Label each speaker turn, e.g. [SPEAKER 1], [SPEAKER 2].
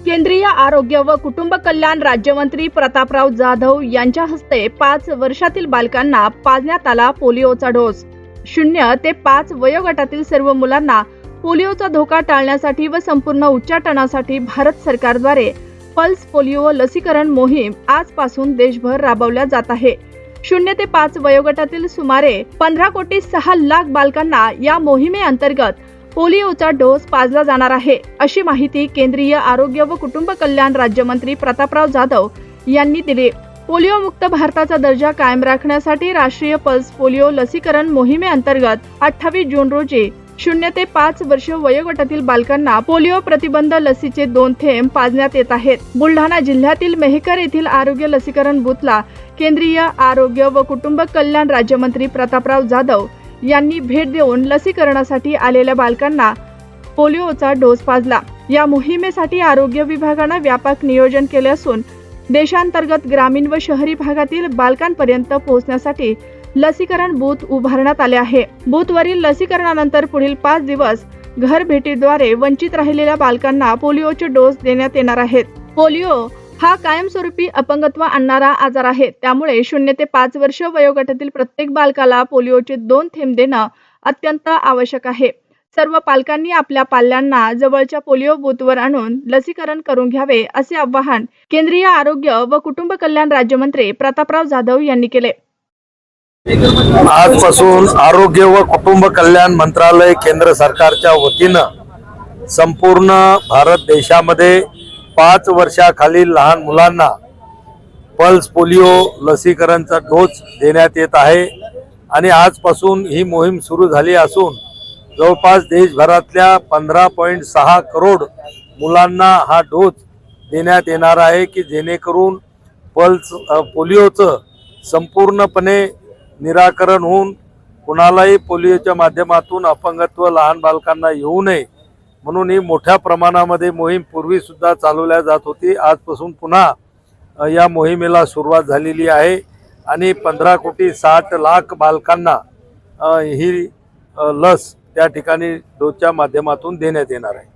[SPEAKER 1] केंद्रीय आरोग्य व कुटुंब कल्याण राज्यमंत्री प्रतापराव जाधव यांच्या हस्ते 5 वर्षातील बालकांना पाजण्यात आला पोलिओचा डोस। 0 ते 5 वयोगटातील सर्व मुलांना पोलिओचा धोका टाळण्यासाठी व संपूर्ण उच्चाटनासाठी भारत सरकारद्वारे पल्स पोलिओ लसीकरण मोहीम आजपासून देशभर राबवल्या जात आहे। 0 ते 5 वयोगटातील सुमारे 15,06,00,000 बालकांना या मोहिमेअंतर्गत पोलिओचा डोस पाजला जाणार आहे, अशी माहिती केंद्रीय आरोग्य व कुटुंब कल्याण राज्यमंत्री प्रतापराव जाधव यांनी दिली। पोलिओ मुक्त भारताचा दर्जा कायम राखण्यासाठी राष्ट्रीय पल्स पोलिओ लसीकरण मोहिमेअंतर्गत 28 जून रोजी 0 ते 5 वर्ष वयोगटातील बालकांना पोलिओ प्रतिबंध लसीचे 2 थेंब पाजण्यात येत आहेत। बुलढाणा जिल्ह्यातील मेहकर येथील आरोग्य लसीकरण बूथला केंद्रीय आरोग्य व कुटुंब कल्याण राज्यमंत्री प्रतापराव जाधव यांनी भेट देऊन लसीकरणासाठी आलेल्या बालकांना पोलिओचा डोस पाजला। या मोहिमेसाठी आरोग्य विभागाने व्यापक नियोजन केले असून देशांतर्गत ग्रामीण व शहरी भागातील बालकांपर्यंत पोहोचण्यासाठी लसीकरण बूथ उभारण्यात आले आहे। बूथवरील लसीकरणानंतर पुढील 5 दिवस घर भेटीद्वारे वंचित राहिलेल्या बालकांना पोलिओचे डोस देण्यात येणार आहेत। पोलिओ हा कायमस्वरूपी अपंगत्व आणणारा आजार आहे, त्यामुळे 0 ते 5 वर्ष वयोगटातील प्रत्येक बालकाला पोलिओचे 2 थेंब देणं अत्यंत आवश्यक आहे। सर्व पालकांनी आपल्या पाल्यांना जवळच्या पोलिओ बूथवर आणून लसीकरण करून घ्यावे, असे आवाहन केंद्रीय आरोग्य व कुटुंब कल्याण राज्यमंत्री प्रतापराव जाधव यांनी केले।
[SPEAKER 2] आजपासून आरोग्य व कुटुंब कल्याण मंत्रालय केंद्र सरकारच्या वतीनं संपूर्ण भारत देशामध्ये 5 वर्षाखालील लहान मुलांना पल्स पोलिओ लसीकरणचा डोस देण्यात येत आहे आणि आजपासून ही मोहीम सुरू झाली असून जवळपास देशभरातल्या 15.6 करोड मुलांना हा डोस देण्यात येणार आहे की जेणेकरून पल्स पोलिओचं संपूर्णपणे निराकरण होऊन कुणालाही पोलिओच्या माध्यमातून अपंगत्व लहान बालकांना येऊ नये म्हणून ही मोठ्या प्रमाणामध्ये मोहीम पूर्वी सुद्धा चालवल्या जात होती। आजपासून पुन्हा या मोहिमेला सुरुवात झालेली आहे आणि 15,60,00,000 बालकांना ही लस त्या ठिकाणी डोसच्या माध्यमातून देण्यात येणार आहे।